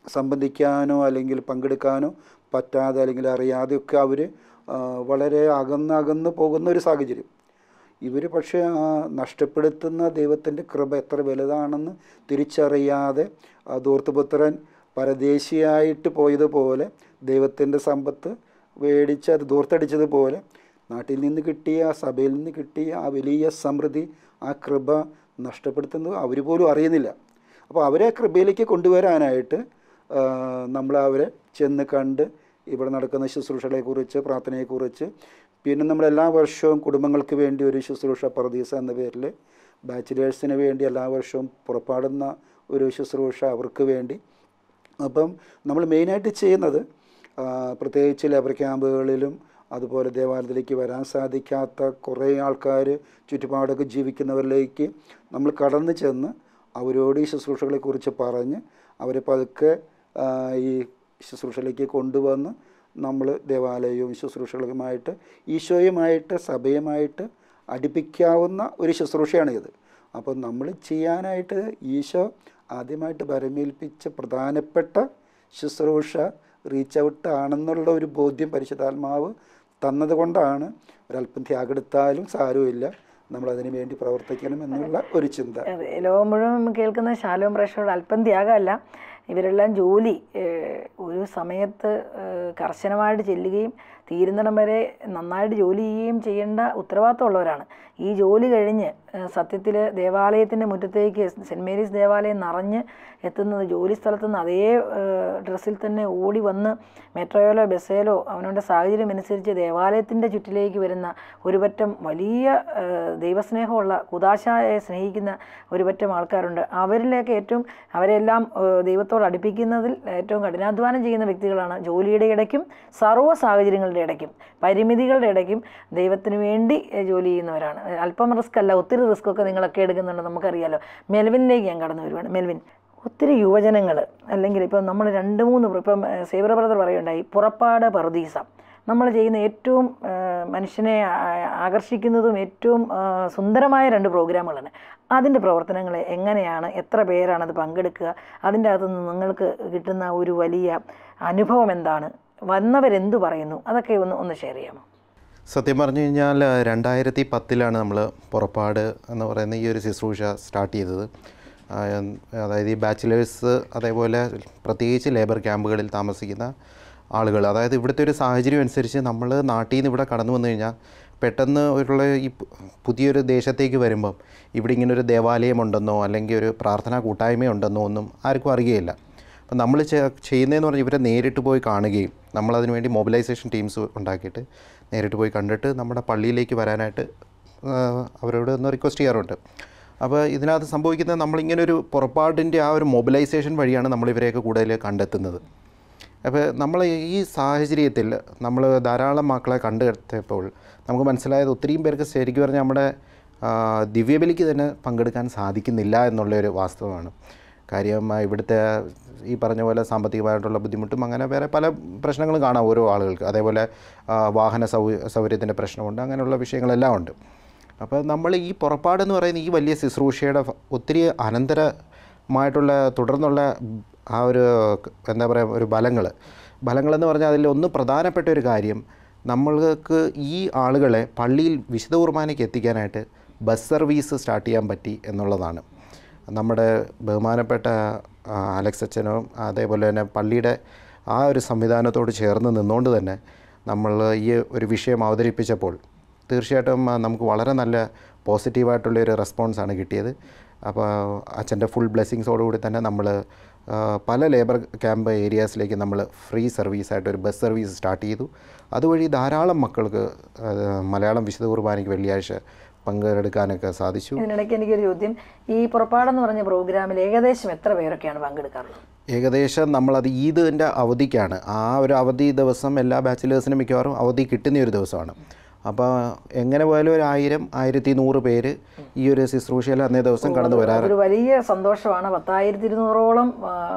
സംബന്ധിക്കാനോ അല്ലെങ്കിൽ പങ്കെടുക്കാനോ പറ്റാതെ അല്ലെങ്കിൽ അറിയാതെയൊക്കെ അവർ വളരെ അകന്ന് പോകുന്ന ഒരു സാഹചര്യം. ഇവർ പക്ഷേ നഷ്ടപ്പെടുത്തുന്ന ദൈവത്തിൻ്റെ കൃപ എത്ര വലുതാണെന്ന് തിരിച്ചറിയാതെ ധൂർത്തുപുത്രൻ പരദേശിയായിട്ട് പോയതുപോലെ, ദൈവത്തിൻ്റെ സമ്പത്ത് മേടിച്ച് അത് ധൂർത്തടിച്ചതുപോലെ, നാട്ടിൽ നിന്ന് കിട്ടിയ, സഭയിൽ നിന്ന് കിട്ടിയ ആ വലിയ സമൃദ്ധി, ആ കൃപ നഷ്ടപ്പെടുത്തുന്നത് അവർ പോലും അറിയുന്നില്ല. അപ്പോൾ അവരെ കൃപയിലേക്ക് കൊണ്ടുവരാനായിട്ട് നമ്മൾ അവരെ ചെന്ന് കണ്ട് ഇവിടെ നടക്കുന്ന ശുശ്രൂഷകളെക്കുറിച്ച്, പ്രാർത്ഥനയെക്കുറിച്ച്, പിന്നെ നമ്മളെല്ലാ വർഷവും കുടുംബങ്ങൾക്ക് വേണ്ടി ഒരു ശുശ്രൂഷ പറുദീസ എന്ന പേരിൽ ബാച്ചിലേഴ്സിന് വേണ്ടി എല്ലാ വർഷവും പുറപ്പാടുന്ന ഒരു ശുശ്രൂഷ അവർക്ക് വേണ്ടി. അപ്പം നമ്മൾ മെയിനായിട്ട് ചെയ്യുന്നത്, പ്രത്യേകിച്ച് ലേബർ ക്യാമ്പുകളിലും അതുപോലെ ദേവാലയത്തിലേക്ക് വരാൻ സാധിക്കാത്ത കുറേ ആൾക്കാർ ചുറ്റുപാടൊക്കെ ജീവിക്കുന്നവരിലേക്ക് നമ്മൾ കടന്നു ചെന്ന് അവരോട് ഈ ശുശ്രൂഷകളെക്കുറിച്ച് പറഞ്ഞ് അവരെ പതുക്കെ ഈ ശുശ്രൂഷയിലേക്ക് കൊണ്ടുവന്ന് നമ്മൾ ദേവാലയവും ശുശ്രൂഷകളുമായിട്ട് ഈശോയുമായിട്ട് സഭയുമായിട്ട് അടുപ്പിക്കാവുന്ന ഒരു ശുശ്രൂഷയാണിത്. അപ്പോൾ നമ്മൾ ചെയ്യാനായിട്ട് ഈശോ ആദ്യമായിട്ട് ഭരമേൽപ്പിച്ച പ്രധാനപ്പെട്ട ശുശ്രൂഷ റീച്ച് ഔട്ട് ആണെന്നുള്ള ഒരു ബോധ്യം പരിശുദ്ധാത്മാവ് തന്നതുകൊണ്ടാണ് ഒരല്പം ത്യാഗെടുത്താലും സാരമില്ല, നമ്മളതിനു വേണ്ടി പ്രവർത്തിക്കണം എന്നുള്ള ഒരു ചിന്ത. ലോകം മുഴുവൻ കേൾക്കുന്ന ശാലോം പ്രേക്ഷകരോട് അല്പം ത്യാഗമല്ല, ഇവരെല്ലാം ജോലി ഒരു സമയത്ത് കർശനമായിട്ട് ചെല്ലുകയും തീരുന്നിടം വരെ നന്നായിട്ട് ജോലി ചെയ്യുകയും ചെയ്യേണ്ട ഉത്തരവാദിത്തമുള്ളവരാണ്. ഈ ജോലി കഴിഞ്ഞ് സത്യത്തിൽ ദേവാലയത്തിൻ്റെ മുറ്റത്തേക്ക് സെൻറ്റ് മേരീസ് ദേവാലയം നിറഞ്ഞ് എത്തുന്നത് ജോലി സ്ഥലത്തു നിന്ന് അതേ ഡ്രസ്സിൽ തന്നെ ഓടി വന്ന് മെട്രോയിലോ ബസ്സിലോ അവനവൻ്റെ സാഹചര്യം അനുസരിച്ച് ദേവാലയത്തിൻ്റെ ചുറ്റിലേക്ക് വരുന്ന ഒരു പറ്റം വലിയ ദൈവസ്നേഹമുള്ള കുദാശയെ സ്നേഹിക്കുന്ന ഒരു പറ്റം ആൾക്കാരുണ്ട്. അവരിലേക്ക് അവരെല്ലാം ദൈവത്തോട് അടുപ്പിക്കുന്നതിൽ ഏറ്റവും കഠിനാധ്വാനം ചെയ്യുന്ന വ്യക്തികളാണ് ജോലിയുടെ ഇടയ്ക്കും സർവ്വ സാഹചര്യങ്ങളുടെ ഇടയ്ക്കും പരിമിതികളുടെ ഇടയ്ക്കും ദൈവത്തിന് വേണ്ടി ജോലി ചെയ്യുന്നവരാണ്. അല്പം റിസ്ക് അല്ല, ഒത്തിരി റിസ്ക്കൊക്കെ നിങ്ങളൊക്കെ എടുക്കുന്നുണ്ട്, നമുക്കറിയാലോ. മെൽവിനിലേക്ക് ഞാൻ കടന്നു വരുവാണ്. മെൽവിൻ, ഒത്തിരി യുവജനങ്ങൾ അല്ലെങ്കിൽ ഇപ്പം നമ്മൾ 2-3 ഇപ്പം സേവ്യർ ബ്രദർ പറയുണ്ടായി പുറപ്പാട് പറുദീസ നമ്മൾ ചെയ്യുന്ന ഏറ്റവും മനുഷ്യനെ ആകർഷിക്കുന്നതും ഏറ്റവും സുന്ദരമായ 2 പ്രോഗ്രാമുകളാണ്. അതിൻ്റെ പ്രവർത്തനങ്ങൾ എങ്ങനെയാണ്, എത്ര പേരാണത് പങ്കെടുക്കുക, അതിൻ്റെ അകത്തുനിന്ന് നിങ്ങൾക്ക് കിട്ടുന്ന ഒരു വലിയ അനുഭവം എന്താണ്, വന്നവരെന്തു പറയുന്നു, അതൊക്കെ ഒന്ന് ഷെയർ ചെയ്യാമോ? സത്യം പറഞ്ഞു കഴിഞ്ഞാൽ 2010 നമ്മൾ പുറപ്പാട് എന്ന് പറയുന്ന ഈ ഒരു ശുശ്രൂഷ സ്റ്റാർട്ട് ചെയ്തത്. അതായത് ഈ ബാച്ചിലേഴ്സ്, അതേപോലെ പ്രത്യേകിച്ച് ലേബർ ക്യാമ്പുകളിൽ താമസിക്കുന്ന ആളുകൾ, അതായത് ഇവിടുത്തെ ഒരു സാഹചര്യം അനുസരിച്ച് നമ്മൾ നാട്ടിൽ നിന്ന് ഇവിടെ കടന്നു വന്നു കഴിഞ്ഞാൽ പെട്ടെന്ന് ഉള്ള ഈ പുതിയൊരു ദേശത്തേക്ക് വരുമ്പം ഇവിടെ ഇങ്ങനൊരു ദേവാലയമുണ്ടെന്നോ അല്ലെങ്കിൽ ഒരു പ്രാർത്ഥനാ കൂട്ടായ്മയുണ്ടെന്നോ ഒന്നും ആർക്കും അറിയുകയില്ല. അപ്പം നമ്മൾ ചെയ്യുന്നതെന്ന് പറഞ്ഞാൽ ഇവരെ നേരിട്ട് പോയി കാണുകയും നമ്മളതിനു വേണ്ടി മൊബിലൈസേഷൻ ടീംസ് ഉണ്ടാക്കിയിട്ട് നേരിട്ട് പോയി കണ്ടിട്ട് നമ്മുടെ പള്ളിയിലേക്ക് വരാനായിട്ട് അവരോട് ഒന്ന് റിക്വസ്റ്റ് ചെയ്യാറുണ്ട്. അപ്പോൾ ഇതിനകത്ത് സംഭവിക്കുന്നത് നമ്മളിങ്ങനെ ഒരു പുറപ്പാടിൻ്റെ ആ ഒരു മൊബിലൈസേഷൻ വഴിയാണ് നമ്മളിവരെയൊക്കെ കൂടുതൽ കണ്ടെത്തുന്നത്. അപ്പോൾ നമ്മൾ ഈ സാഹചര്യത്തിൽ നമ്മൾ ധാരാളം മക്കളെ കണ്ടെത്തിയപ്പോൾ നമുക്ക് മനസ്സിലായത് ഒത്തിരിയും പേർക്ക് ശരിക്കും പറഞ്ഞാൽ നമ്മുടെ ദിവ്യബലിക്ക് തന്നെ പങ്കെടുക്കാൻ സാധിക്കുന്നില്ല എന്നുള്ളൊരു വാസ്തവമാണ്. കാര്യം ഇവിടുത്തെ ഈ പറഞ്ഞ പോലെ സാമ്പത്തികമായിട്ടുള്ള ബുദ്ധിമുട്ടും അങ്ങനെ വേറെ പല പ്രശ്നങ്ങളും കാണാം ഓരോ ആളുകൾക്ക്. അതേപോലെ വാഹന സൗകര്യത്തിൻ്റെ പ്രശ്നമുണ്ട്, അങ്ങനെയുള്ള വിഷയങ്ങളെല്ലാം ഉണ്ട്. അപ്പോൾ നമ്മൾ ഈ പുറപ്പാടെന്ന് പറയുന്ന ഈ വലിയ ശുശ്രൂഷയുടെ ഒത്തിരി അനന്തരമായിട്ടുള്ള തുടർന്നുള്ള ആ ഒരു എന്താ പറയുക ഒരു ബലങ്ങളെന്ന് പറഞ്ഞാൽ അതിലൊന്ന് പ്രധാനപ്പെട്ട ഒരു കാര്യം, നമ്മൾക്ക് ഈ ആളുകളെ പള്ളിയിൽ വിശുദ്ധ കുർബാനയ്ക്ക് എത്തിക്കാനായിട്ട് ബസ് സർവീസ് സ്റ്റാർട്ട് ചെയ്യാൻ പറ്റി എന്നുള്ളതാണ്. നമ്മുടെ ബഹുമാനപ്പെട്ട അലക്സ് അച്ഛനും അതേപോലെ തന്നെ പള്ളിയുടെ ആ ഒരു സംവിധാനത്തോട് ചേർന്ന് നിന്നുകൊണ്ട് തന്നെ നമ്മൾ ഈ ഒരു വിഷയം അവതരിപ്പിച്ചപ്പോൾ തീർച്ചയായിട്ടും നമുക്ക് വളരെ നല്ല പോസിറ്റീവായിട്ടുള്ളൊരു റെസ്പോൺസാണ് കിട്ടിയത്. അപ്പോൾ അച്ഛൻ്റെ ഫുൾ ബ്ലെസ്സിങ്സോടുകൂടി തന്നെ നമ്മൾ പല ലേബർ ക്യാമ്പ് ഏരിയാസിലേക്ക് നമ്മൾ ഫ്രീ സർവീസായിട്ട് ഒരു ബസ് സർവീസ് സ്റ്റാർട്ട് ചെയ്തു. അതുവഴി ധാരാളം മക്കൾക്ക് മലയാളം വിശുദ്ധ കുർബാനയ്ക്ക് വെള്ളിയാഴ്ച പങ്കെടുക്കാനൊക്കെ സാധിച്ചു. ഇതിനിടയ്ക്ക് എനിക്കൊരു ചോദ്യം, ഈ പുറപ്പാടെന്ന് പറഞ്ഞ പ്രോഗ്രാമിൽ ഏകദേശം എത്ര പേരൊക്കെയാണ് പങ്കെടുക്കാറുള്ളത്? ഏകദേശം നമ്മളത് ഈദിൻ്റെ അവധിക്കാണ്. ആ ഒരു അവധി ദിവസം എല്ലാ ബാച്ചിലേഴ്സിനും മിക്കവാറും അവധി കിട്ടുന്ന ഒരു ദിവസമാണ്. അപ്പോൾ എങ്ങനെ പോയാലും ഒരു 1000-1100 പേര് ഈ ഒരു ശുശ്രൂഷയിൽ അന്നേ ദിവസം കടന്നു വരാറ്. ഒരു വലിയ സന്തോഷമാണ്. 10,200ഓളം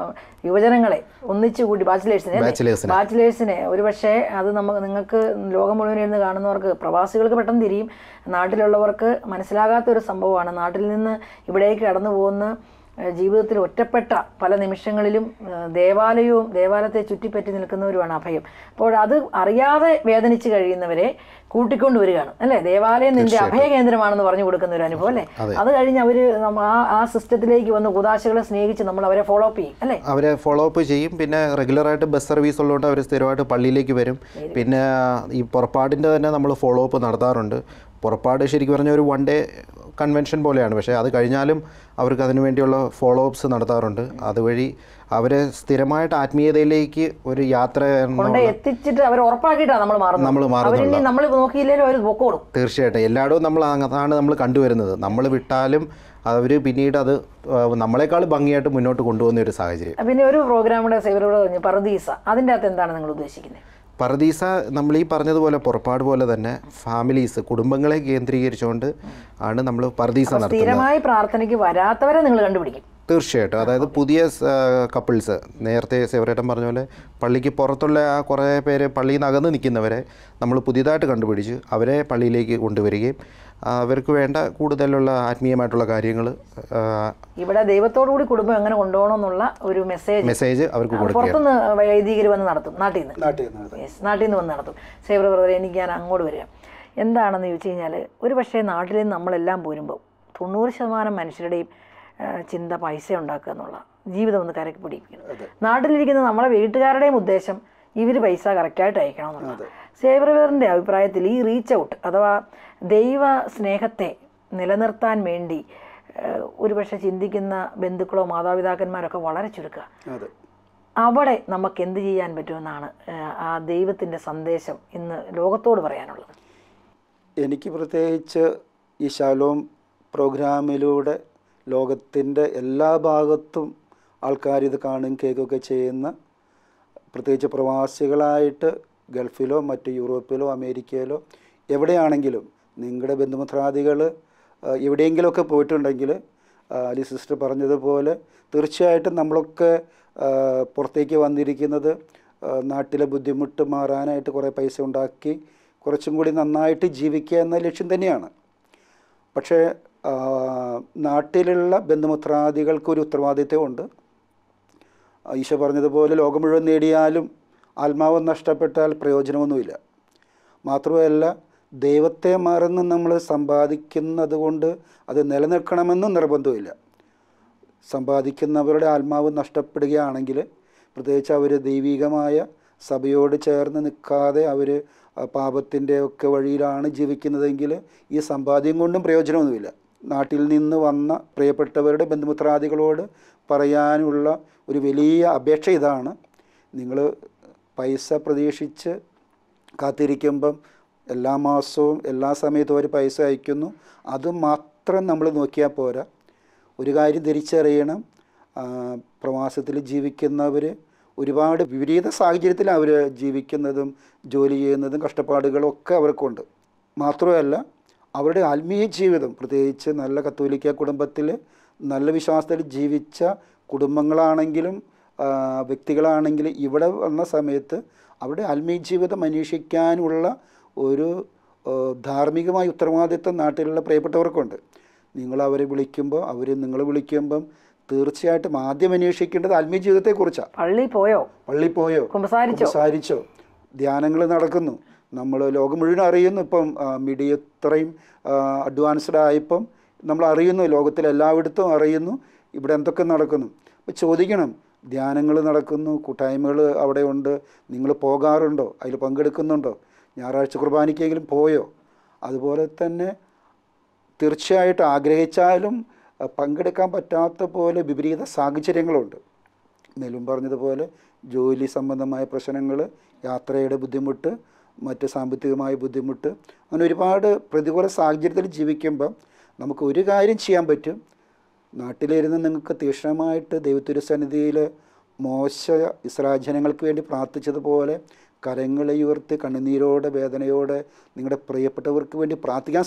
യുവജനങ്ങളെ ഒന്നിച്ചുകൂടി ബാച്ചിലേഴ്സിനെ ഒരുപക്ഷെ അത് നിങ്ങൾക്ക് ലോകം മുഴുവൻ ഇരുന്ന് കാണുന്നവർക്ക്, പ്രവാസികൾക്ക് പെട്ടെന്ന് തിരിയും, നാട്ടിലുള്ളവർക്ക് മനസ്സിലാകാത്തൊരു സംഭവമാണ്. നാട്ടിൽ നിന്ന് ഇവിടേക്ക് കടന്നു പോകുന്ന ജീവിതത്തിൽ ഒറ്റപ്പെട്ട പല നിമിഷങ്ങളിലും ദേവാലയത്തെ ചുറ്റിപ്പറ്റി നിൽക്കുന്നവരുമാണ് അഭയം. അപ്പോൾ അത് അറിയാതെ വേദനിച്ച് കഴിയുന്നവരെ കൂട്ടിക്കൊണ്ടുവരികയാണ് അല്ലേ? ദേവാലയം നിന്റെ അഭയ കേന്ദ്രമാണെന്ന് പറഞ്ഞു കൊടുക്കുന്ന ഒരു അനുഭവം അല്ലേ? അത് കഴിഞ്ഞ് അവർ ആ സിസ്റ്റത്തിലേക്ക് വന്ന് കൂദാശകളെ സ്നേഹിച്ച് നമ്മൾ അവരെ ഫോളോ അപ്പ് ചെയ്യും അല്ലേ? അവരെ ഫോളോ അപ്പ് ചെയ്യും. പിന്നെ റെഗുലറായിട്ട് ബസ് സർവീസ് ഉള്ളതുകൊണ്ട് അവർ സ്ഥിരമായിട്ട് പള്ളിയിലേക്ക് വരും. പിന്നെ ഈ പുറപ്പാടിൻ്റെ തന്നെ നമ്മൾ ഫോളോ അപ്പ് നടത്താറുണ്ട്. പുറപ്പാട് ശരിക്കും പറഞ്ഞാൽ ഒരു 1 ഡേ കൺവെൻഷൻ പോലെയാണ്. പക്ഷേ അത് കഴിഞ്ഞാലും അവർക്ക് അതിനു വേണ്ടിയുള്ള ഫോളോ അപ്സ് നടത്താറുണ്ട്. അതുവഴി അവരെ സ്ഥിരമായിട്ട് ആത്മീയതയിലേക്ക് ഒരു യാത്ര എത്തിച്ചിട്ട് അവർ ഉറപ്പാക്കിയിട്ടാണ് നമ്മൾ മാറുന്നത്. തീർച്ചയായിട്ടും എല്ലായിടവും അതാണ് നമ്മൾ കണ്ടുവരുന്നത്. നമ്മൾ വിട്ടാലും അവർ പിന്നീട് അത് നമ്മളെക്കാൾ ഭംഗിയായിട്ട് മുന്നോട്ട് കൊണ്ടുപോകുന്ന ഒരു സാഹചര്യം. പിന്നെ ഒരു പ്രോഗ്രാമിയുടെ സേവരോട് പറുദീസ, അതിൻ്റെ അകത്ത് എന്താണ് നിങ്ങൾ ഉദ്ദേശിക്കുന്നത്? പറുദീസ നമ്മൾ ഈ പറഞ്ഞതുപോലെ പുറപ്പാട് പോലെ തന്നെ ഫാമിലീസ്, കുടുംബങ്ങളെ കേന്ദ്രീകരിച്ചുകൊണ്ട് ആണ് നമ്മൾ പറുദീസ നടത്തുന്നത്. സ്ഥിരമായി പ്രാർത്ഥനയ്ക്ക് വരാത്തവരെ നിങ്ങൾ കണ്ടുപിടിക്കും. തീർച്ചയായിട്ടും. അതായത് പുതിയ കപ്പിൾസ്, നേരത്തെ സേവരേട്ടൻ പറഞ്ഞ പോലെ പള്ളിക്ക് പുറത്തുള്ള ആ കുറേ പേര് പള്ളിയിൽ നിന്ന് അകന്ന് നിൽക്കുന്നവരെ നമ്മൾ പുതിയതായിട്ട് കണ്ടുപിടിച്ച് അവരെ പള്ളിയിലേക്ക് കൊണ്ടുവരികയും അവർക്ക് വേണ്ട കൂടുതലുള്ള ആത്മീയമായിട്ടുള്ള കാര്യങ്ങൾ ഇവിടെ ദൈവത്തോടുകൂടി കുടുംബം എങ്ങനെ കൊണ്ടുപോകണം എന്നുള്ള ഒരു മെസ്സേജ് അവർക്ക് കൊടുക്കും. പുറത്തുനിന്ന് വൈദികർ വന്ന് നടത്തും, നാട്ടിൽ നിന്ന് വന്ന് നടത്തും. സേവ്യർ ബ്രദറെ, എനിക്ക് ഞാൻ അങ്ങോട്ട് വരിക എന്താണെന്ന് ചോദിച്ചു കഴിഞ്ഞാൽ, ഒരു പക്ഷേ നാട്ടിൽ നിന്ന് നമ്മളെല്ലാം പോരുമ്പോൾ 90% മനുഷ്യരുടെയും ചിന്ത പൈസ ഉണ്ടാക്കുക എന്നുള്ള ജീവിതം ഒന്ന് കരക്ക് പിടിപ്പിക്കുന്നത്. നാട്ടിലിരിക്കുന്ന നമ്മളെ വീട്ടുകാരുടെയും ഉദ്ദേശം ഇവർ പൈസ കറക്റ്റായിട്ട് അയക്കണം എന്നുള്ളത്. സേവ്യർ ബ്രദറിൻ്റെ അഭിപ്രായത്തിൽ ഈ റീച്ച് ഔട്ട് അഥവാ ദൈവ സ്നേഹത്തെ നിലനിർത്താൻ വേണ്ടി ഒരുപക്ഷെ ചിന്തിക്കുന്ന ബന്ധുക്കളോ മാതാപിതാക്കന്മാരൊക്കെ വളരെ ചുരുക്കുക. അവിടെ നമുക്ക് എന്ത് ചെയ്യാൻ പറ്റുമെന്നാണ് ആ ദൈവത്തിൻ്റെ സന്ദേശം ഇന്ന് ലോകത്തോട് പറയാനുള്ളത്? എനിക്ക് പ്രത്യേകിച്ച് ഈ ശാലോം പ്രോഗ്രാമിലൂടെ ലോകത്തിൻ്റെ എല്ലാ ഭാഗത്തും ആൾക്കാരിത് കാണും കേൾക്കുകയൊക്കെ ചെയ്യുന്ന പ്രത്യേകിച്ച് പ്രവാസികളായിട്ട് ഗൾഫിലോ മറ്റ് യൂറോപ്പിലോ അമേരിക്കയിലോ എവിടെയാണെങ്കിലും നിങ്ങളുടെ ബന്ധുമിത്രാദികൾ എവിടെയെങ്കിലുമൊക്കെ പോയിട്ടുണ്ടെങ്കിൽ അലി സിസ്റ്റർ പറഞ്ഞതുപോലെ തീർച്ചയായിട്ടും നമ്മളൊക്കെ പുറത്തേക്ക് വന്നിരിക്കുന്നത് നാട്ടിലെ ബുദ്ധിമുട്ട് മാറാനായിട്ട് കുറേ പൈസ ഉണ്ടാക്കി കുറച്ചും കൂടി നന്നായിട്ട് ജീവിക്കുക എന്ന ലക്ഷ്യം തന്നെയാണ്. പക്ഷേ നാട്ടിലുള്ള ബന്ധുമിത്രാദികൾക്കൊരു ഉത്തരവാദിത്വമുണ്ട്. ഈശോ പറഞ്ഞതുപോലെ ലോകം മുഴുവൻ നേടിയാലും ആത്മാവ് നഷ്ടപ്പെട്ടാൽ പ്രയോജനമൊന്നുമില്ല. മാത്രമല്ല ദൈവത്തെ മറന്ന് നമ്മൾ സമ്പാദിക്കുന്നത് കൊണ്ട് അത് നിലനിൽക്കണമെന്നും നിർബന്ധമില്ല. സമ്പാദിക്കുന്നവരുടെ ആത്മാവ് നഷ്ടപ്പെടുകയാണെങ്കിൽ പ്രത്യേകിച്ച് അവർ ദൈവികമായ സഭയോട് ചേർന്ന് നിൽക്കാതെ അവർ പാപത്തിൻ്റെ ഒക്കെ വഴിയിലാണ് ജീവിക്കുന്നതെങ്കിൽ ഈ സമ്പാദ്യം കൊണ്ടും പ്രയോജനമൊന്നുമില്ല. നാട്ടിൽ നിന്ന് വന്ന പ്രിയപ്പെട്ടവരുടെ ബന്ധുമിത്രാദികളോട് പറയാനുള്ള ഒരു വലിയ അപേക്ഷ ഇതാണ്. നിങ്ങൾ പൈസ പ്രതീക്ഷിച്ച് കാത്തിരിക്കുമ്പം എല്ലാ മാസവും എല്ലാ സമയത്തും അവർ പൈസ അയക്കുന്നു. അത് മാത്രം നമ്മൾ നോക്കിയാൽ പോരാ. ഒരു കാര്യം തിരിച്ചറിയണം, പ്രവാസത്തിൽ ജീവിക്കുന്നവർ ഒരുപാട് വിപരീത സാഹചര്യത്തിൽ അവർ ജീവിക്കുന്നതും ജോലി ചെയ്യുന്നതും കഷ്ടപ്പാടുകളും ഒക്കെ അവർക്കുണ്ട്. മാത്രമല്ല അവരുടെ ആത്മീയ ജീവിതം, പ്രത്യേകിച്ച് നല്ല കത്തോലിക്ക കുടുംബത്തിൽ നല്ല വിശ്വാസത്തിൽ ജീവിച്ച കുടുംബങ്ങളാണെങ്കിലും വ്യക്തികളാണെങ്കിലും ഇവിടെ വന്ന സമയത്ത് അവരുടെ ആത്മീയ ജീവിതം അന്വേഷിക്കാനുള്ള ഒരു ധാർമ്മികമായ ഉത്തരവാദിത്വം നാട്ടിലുള്ള പ്രിയപ്പെട്ടവർക്കുണ്ട്. നിങ്ങളവരെ വിളിക്കുമ്പോൾ നിങ്ങൾ വിളിക്കുമ്പം തീർച്ചയായിട്ടും ആദ്യം അന്വേഷിക്കേണ്ടത് ആത്മീയ ജീവിതത്തെക്കുറിച്ചാണ്. പള്ളി പോയോ കുമ്പസാരിച്ചോ, ധ്യാനങ്ങൾ നടക്കുന്നു. നമ്മൾ ലോകം മുഴുവൻ അറിയുന്നു. ഇപ്പം മീഡിയ ഇത്രയും അഡ്വാൻസ്ഡ് ആയപ്പം നമ്മൾ അറിയുന്നു, ലോകത്തിലെല്ലായിടത്തും അറിയുന്നു ഇവിടെ എന്തൊക്കെ നടക്കുന്നു. അപ്പോൾ ചോദിക്കണം, ധ്യാനങ്ങൾ നടക്കുന്നു, കൂട്ടായ്മകൾ അവിടെ ഉണ്ട്, നിങ്ങൾ പോകാറുണ്ടോ, അതിൽ പങ്കെടുക്കുന്നുണ്ടോ, ഞായറാഴ്ച കുർബാനയ്ക്കെങ്കിലും പോയോ? അതുപോലെ തന്നെ തീർച്ചയായിട്ടും ആഗ്രഹിച്ചാലും പങ്കെടുക്കാൻ പറ്റാത്ത പോലെ വിപരീത സാഹചര്യങ്ങളുണ്ട്. മേലും പറഞ്ഞതുപോലെ ജോലി സംബന്ധമായ പ്രശ്നങ്ങൾ, യാത്രയുടെ ബുദ്ധിമുട്ട്, മറ്റ് സാമ്പത്തികമായ ബുദ്ധിമുട്ട്, അങ്ങനെ ഒരുപാട് പ്രതികൂല സാഹചര്യത്തിൽ ജീവിക്കുമ്പം നമുക്ക് ഒരു കാര്യം ചെയ്യാൻ പറ്റും. നാട്ടിലിരുന്ന് നിങ്ങൾക്ക് തീക്ഷ്ണമായിട്ട് ദൈവത്തിരുസന്നിധിയിൽ മോശ ഇസ്രായേൽ ജനങ്ങൾക്ക് വേണ്ടി പ്രാർത്ഥിച്ചതുപോലെ കരങ്ങളെ ഉയർത്തി കണ്ണുനീരോടെ വേദനയോടെ നിങ്ങളുടെ പ്രിയപ്പെട്ടവർക്ക് വേണ്ടി പ്രാർത്ഥിക്കാൻ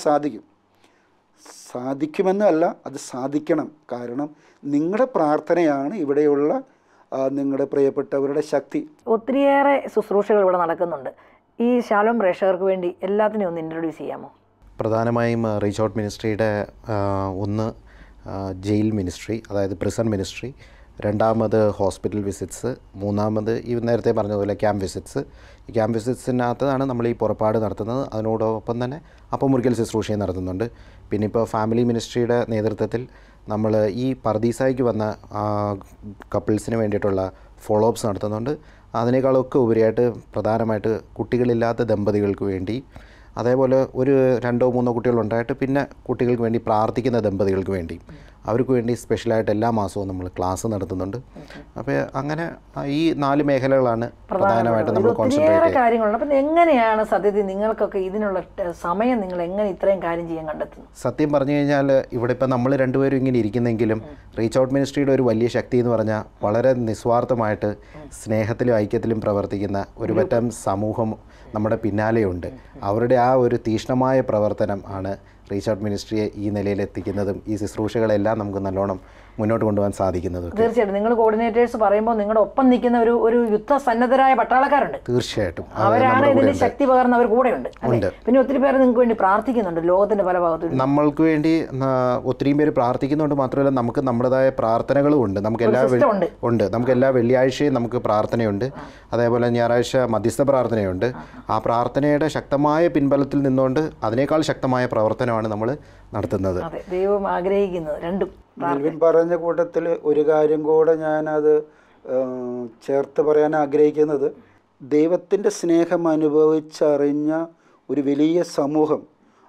സാധിക്കുമെന്നല്ല, അത് സാധിക്കണം. കാരണം നിങ്ങളുടെ പ്രാർത്ഥനയാണ് ഇവിടെയുള്ള നിങ്ങളുടെ പ്രിയപ്പെട്ടവരുടെ ശക്തി. ഒത്തിരിയേറെ ശുശ്രൂഷകൾ ഇവിടെ നടക്കുന്നുണ്ട്. ഈ ശാലോം പ്രേക്ഷകർക്ക് വേണ്ടി എല്ലാത്തിനെയും ഒന്ന് ഇൻട്രൊഡ്യൂസ് ചെയ്യാമോ? പ്രധാനമായും റീച്ച് ഔട്ട് മിനിസ്ട്രിയുടെ ഒന്ന് ജയിൽ മിനിസ്ട്രി, അതായത് പ്രിസൺ മിനിസ്ട്രി, രണ്ടാമത് ഹോസ്പിറ്റൽ വിസിറ്റ്സ്, മൂന്നാമത് ഈ നേരത്തെ പറഞ്ഞതുപോലെ ക്യാമ്പ് വിസിറ്റ്സ്. ഈ ക്യാമ്പ് വിസിറ്റ്സിനകത്താണ് നമ്മൾ ഈ പുറപ്പാട് നടത്തുന്നത്. അതിനോടൊപ്പം തന്നെ അപ്പം മുറിക്കൽ ശുശ്രൂഷയും നടത്തുന്നുണ്ട്. പിന്നെ ഇപ്പോൾ ഫാമിലി മിനിസ്ട്രിയുടെ നേതൃത്വത്തിൽ നമ്മൾ ഈ പർദീസായിക്ക് വന്ന കപ്പിൾസിന് വേണ്ടിയിട്ടുള്ള ഫോളോ അപ്സ് നടത്തുന്നുണ്ട്. അതിനേക്കാളൊക്കെ ഉപരിയായിട്ട് പ്രധാനമായിട്ട് കുട്ടികളില്ലാത്ത ദമ്പതികൾക്ക് വേണ്ടി, അതേപോലെ ഒരു 2-3 കുട്ടികളുണ്ടായിട്ട് പിന്നെ കുട്ടികൾക്ക് വേണ്ടി പ്രാർത്ഥിക്കുന്ന ദമ്പതികൾക്ക് വേണ്ടി, അവർക്ക് വേണ്ടി സ്പെഷ്യലായിട്ട് എല്ലാ മാസവും നമ്മൾ ക്ലാസ് നടത്തുന്നുണ്ട്. അപ്പോൾ അങ്ങനെ ഈ 4 മേഖലകളാണ് പ്രധാനമായിട്ട് നമ്മൾ കോൺസെൻട്രേറ്റ് ചെയ്യുന്നത്. കാര്യങ്ങളുണ്ട്. അപ്പം എങ്ങനെയാണ് സത്യത്തിൽ നിങ്ങൾക്കൊക്കെ ഇതിനുള്ള സമയം, നിങ്ങൾ എങ്ങനെ ഇത്രയും കാര്യം ചെയ്യാൻ കണ്ടെത്തുന്നു? സത്യം പറഞ്ഞു കഴിഞ്ഞാൽ ഇവിടെ ഇപ്പം നമ്മൾ രണ്ടുപേരും ഇങ്ങനെ ഇരിക്കുന്നെങ്കിലും റീച്ച് ഔട്ട് മിനിസ്ട്രിയുടെ ഒരു വലിയ ശക്തി എന്ന് പറഞ്ഞാൽ വളരെ നിസ്വാർത്ഥമായിട്ട് സ്നേഹത്തിലും ഐക്യത്തിലും പ്രവർത്തിക്കുന്ന ഒരു പറ്റം സമൂഹം നമ്മുടെ പിന്നാലെയുണ്ട്. അവരുടെ ആ ഒരു തീക്ഷ്ണമായ പ്രവർത്തനം ആണ് റീച്ച് ഔട്ട് മിനിസ്ട്രിയെ ഈ നിലയിലെത്തിക്കുന്നതും ഈ ശുശ്രൂഷകളെല്ലാം നമുക്ക് നല്ലോണം മുന്നോട്ട് കൊണ്ടുപോകാൻ സാധിക്കുന്നത്. തീർച്ചയായിട്ടും നിങ്ങൾ കോർഡിനേറ്റേഴ്സ് പറയുമ്പോൾ നിങ്ങളുടെ ഒപ്പം നിൽക്കുന്ന ഒരു യുദ്ധസന്നദ്ധരായ പട്ടാളക്കാരുണ്ട്. തീർച്ചയായിട്ടും അവരാണ് ഇതിന് ശക്തി പകർന്നവർ കൂടെയുണ്ട്. പിന്നെ ഒത്തിരി പേര് നിങ്ങൾക്ക് വേണ്ടി പ്രാർത്ഥിക്കുന്നുണ്ട് ലോകത്തിന്റെ പല ഭാഗത്തും. നമ്മൾക്ക് വേണ്ടി ഒത്തിരിയും പേര് പ്രാർത്ഥിക്കുന്നുണ്ട്. മാത്രമല്ല നമുക്ക് നമ്മുടേതായ പ്രാർത്ഥനകളും ഉണ്ട്. നമുക്ക് എല്ലാ വെള്ളിയാഴ്ചയും നമുക്ക് പ്രാർത്ഥനയുണ്ട്. അതേപോലെ ഞായറാഴ്ച മധ്യസ്ഥ പ്രാർത്ഥനയുണ്ട്. ആ പ്രാർത്ഥനയുടെ ശക്തമായ പിൻബലത്തിൽ നിന്നുകൊണ്ട് അതിനേക്കാൾ ശക്തമായ പ്രവർത്തനമാണ് നമ്മൾ നടത്തുന്നത്. ദൈവം ആഗ്രഹിക്കുന്നത് രണ്ടും. മെൽവിൻ പറഞ്ഞ കൂട്ടത്തിൽ ഒരു കാര്യം കൂടെ ഞാനത് ചേർത്ത് പറയാൻ ആഗ്രഹിക്കുന്നത്, ദൈവത്തിൻ്റെ സ്നേഹം അനുഭവിച്ചറിഞ്ഞ ഒരു വലിയ സമൂഹം,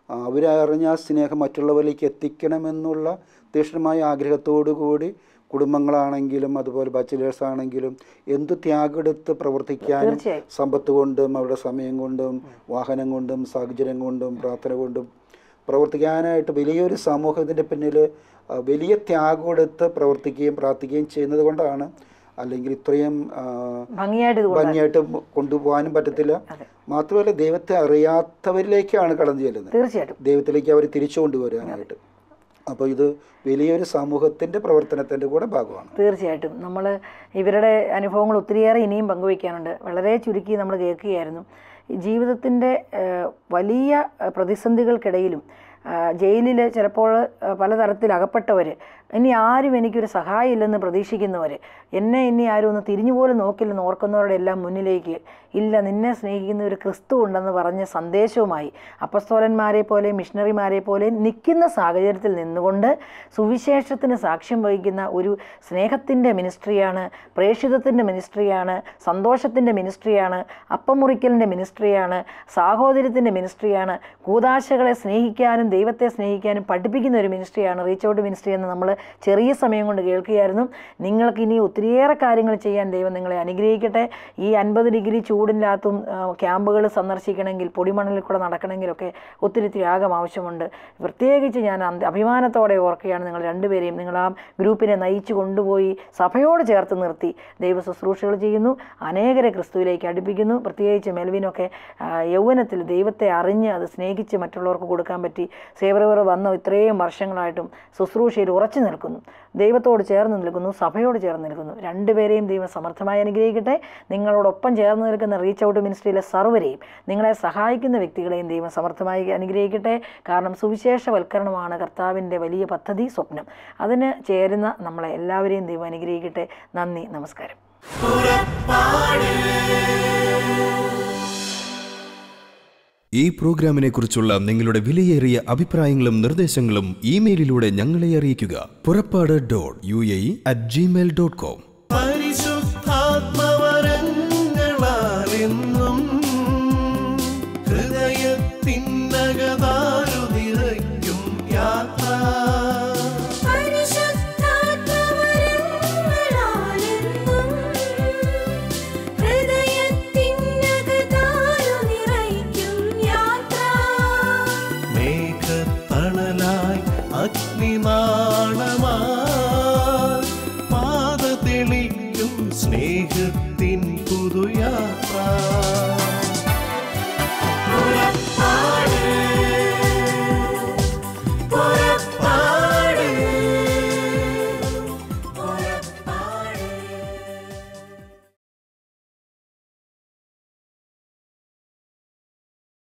അവരറിഞ്ഞ ആ സ്നേഹം മറ്റുള്ളവരിലേക്ക് എത്തിക്കണമെന്നുള്ള തീക്ഷ്ണമായ ആഗ്രഹത്തോടു കൂടി കുടുംബങ്ങളാണെങ്കിലും അതുപോലെ ബാച്ചിലേഴ്സ് ആണെങ്കിലും എന്ത് ത്യാഗെടുത്ത് പ്രവർത്തിക്കാനും സമ്പത്ത് കൊണ്ടും അവരുടെ സമയം കൊണ്ടും വാഹനം കൊണ്ടും സാഹചര്യം കൊണ്ടും പ്രാർത്ഥന കൊണ്ടും പ്രവർത്തിക്കാനായിട്ട് വലിയൊരു സമൂഹത്തിൻ്റെ പിന്നിൽ വലിയ ത്യാഗമെടുത്ത് പ്രവർത്തിക്കുകയും പ്രാർത്ഥിക്കുകയും ചെയ്യുന്നത് കൊണ്ടാണ് അല്ലെങ്കിൽ ഇത്രയും ഭംഗിയായിട്ട് കൊണ്ടുപോകാനും പറ്റത്തില്ല. മാത്രമല്ല ദൈവത്തെ അറിയാത്തവരിലേക്കാണ് കടന്നു ചെല്ലുന്നത്. തീർച്ചയായിട്ടും ദൈവത്തിലേക്ക് അവർ തിരിച്ചു കൊണ്ടുവരാനായിട്ട്. അപ്പോൾ ഇത് വലിയൊരു സമൂഹത്തിൻ്റെ പ്രവർത്തനത്തിൻ്റെ കൂടെ ഭാഗമാണ്. തീർച്ചയായിട്ടും നമ്മൾ ഇവരുടെ അനുഭവങ്ങൾ ഒത്തിരിയേറെ ഇനിയും പങ്കുവയ്ക്കാനുണ്ട്. വളരെ ചുരുക്കി നമ്മൾ കേൾക്കുകയായിരുന്നു. ജീവിതത്തിൻ്റെ വലിയ പ്രതിസന്ധികൾക്കിടയിലും ജയിലിൽ ചിലപ്പോൾ പലതരത്തിൽ അകപ്പെട്ടവർ, ഇനി ആരും എനിക്കൊരു സഹായം ഇല്ലെന്ന് പ്രതീക്ഷിക്കുന്നവർ, എന്നെ ഇനി ആരും ഒന്ന് തിരിഞ്ഞു പോലും നോക്കില്ലെന്ന് ഓർക്കുന്നവരുടെ എല്ലാം മുന്നിലേക്ക് ഇല്ല, നിന്നെ സ്നേഹിക്കുന്ന ഒരു ക്രിസ്തു ഉണ്ടെന്ന് പറഞ്ഞ സന്ദേശവുമായി അപ്പസ്തോലന്മാരെ പോലെ മിഷണറിമാരെ പോലെ നിൽക്കുന്ന സാഹചര്യത്തിൽ നിന്നുകൊണ്ട് സുവിശേഷത്തിന് സാക്ഷ്യം വഹിക്കുന്ന ഒരു സ്നേഹത്തിൻ്റെ മിനിസ്ട്രിയാണ്, പ്രേക്ഷിതത്തിൻ്റെ മിനിസ്ട്രിയാണ്, സന്തോഷത്തിൻ്റെ മിനിസ്ട്രിയാണ്, അപ്പം മുറിക്കലിൻ്റെ മിനിസ്ട്രിയാണ്, സാഹോദര്യത്തിൻ്റെ മിനിസ്ട്രിയാണ്, കൂദാശകളെ സ്നേഹിക്കാനും ദൈവത്തെ സ്നേഹിക്കാനും പഠിപ്പിക്കുന്ന ഒരു മിനിസ്ട്രിയാണ് റീച്ച് ഔട്ട് മിനിസ്ട്രി എന്ന് നമ്മൾ ചെറിയ സമയം കൊണ്ട് കേൾക്കുകയായിരുന്നു. നിങ്ങൾക്ക് ഇനി ഒത്തിരിയേറെ കാര്യങ്ങൾ ചെയ്യാൻ ദൈവം നിങ്ങളെ അനുഗ്രഹിക്കട്ടെ. ഈ 50 ഡിഗ്രി ചൂടിനകത്തും ക്യാമ്പുകൾ സന്ദർശിക്കണമെങ്കിൽ, പൊടിമണലിൽ കൂടെ നടക്കണമെങ്കിലൊക്കെ ഒത്തിരി ത്യാഗം ആവശ്യമുണ്ട്. പ്രത്യേകിച്ച് ഞാൻ അഭിമാനത്തോടെ ഓർക്കുകയാണ് നിങ്ങൾ രണ്ടുപേരെയും. നിങ്ങൾ ആ ഗ്രൂപ്പിനെ നയിച്ചു കൊണ്ടുപോയി സഭയോട് ചേർത്ത് നിർത്തി ദൈവ ശുശ്രൂഷകൾ ചെയ്യുന്നു, അനേകരെ ക്രിസ്തുവിലേക്ക് അടുപ്പിക്കുന്നു. പ്രത്യേകിച്ച് മെൽവിനൊക്കെ യൗവനത്തിൽ ദൈവത്തെ അറിഞ്ഞ് അത് സ്നേഹിച്ച് മറ്റുള്ളവർക്ക് കൊടുക്കാൻ പറ്റി. സേവറവർ വന്ന ഇത്രയും വർഷങ്ങളായിട്ടും ശുശ്രൂഷയിൽ ഉറച്ചു നിൽക്കുന്നു, ദൈവത്തോട് ചേർന്ന് നിൽക്കുന്നു, സഭയോട് ചേർന്ന് നിൽക്കുന്നു. രണ്ടുപേരെയും ദൈവം സമർത്ഥമായി അനുഗ്രഹിക്കട്ടെ. നിങ്ങളോടൊപ്പം ചേർന്ന് നിൽക്കുന്ന റീച്ച് ഔട്ട് മിനിസ്ട്രിയിലെ സർവരെയും നിങ്ങളെ സഹായിക്കുന്ന വ്യക്തികളെയും ദൈവം സമർത്ഥമായി അനുഗ്രഹിക്കട്ടെ. കാരണം സുവിശേഷവൽക്കരണമാണ് കർത്താവിൻ്റെ വലിയ പദ്ധതി, സ്വപ്നം. അതിന് ചേരുന്ന നമ്മളെ എല്ലാവരെയും ദൈവം അനുഗ്രഹിക്കട്ടെ. നന്ദി, നമസ്കാരം. ഈ പ്രോഗ്രാമിനെ കുറിച്ചുള്ള നിങ്ങളുടെ വിലയേറിയ അഭിപ്രായങ്ങളും നിർദ്ദേശങ്ങളും ഇമെയിലിലൂടെ ഞങ്ങളെ അറിയിക്കുക. purappadu.uae@gmail.com. പരിശുദ്ധാത്മവരങ്ങളാലെന്നും ഹൃദയത്തിനകതാരു നിറയ്ക്കും യാത്ര. മേഘത്തണലായി അഗ്നിനാളമായി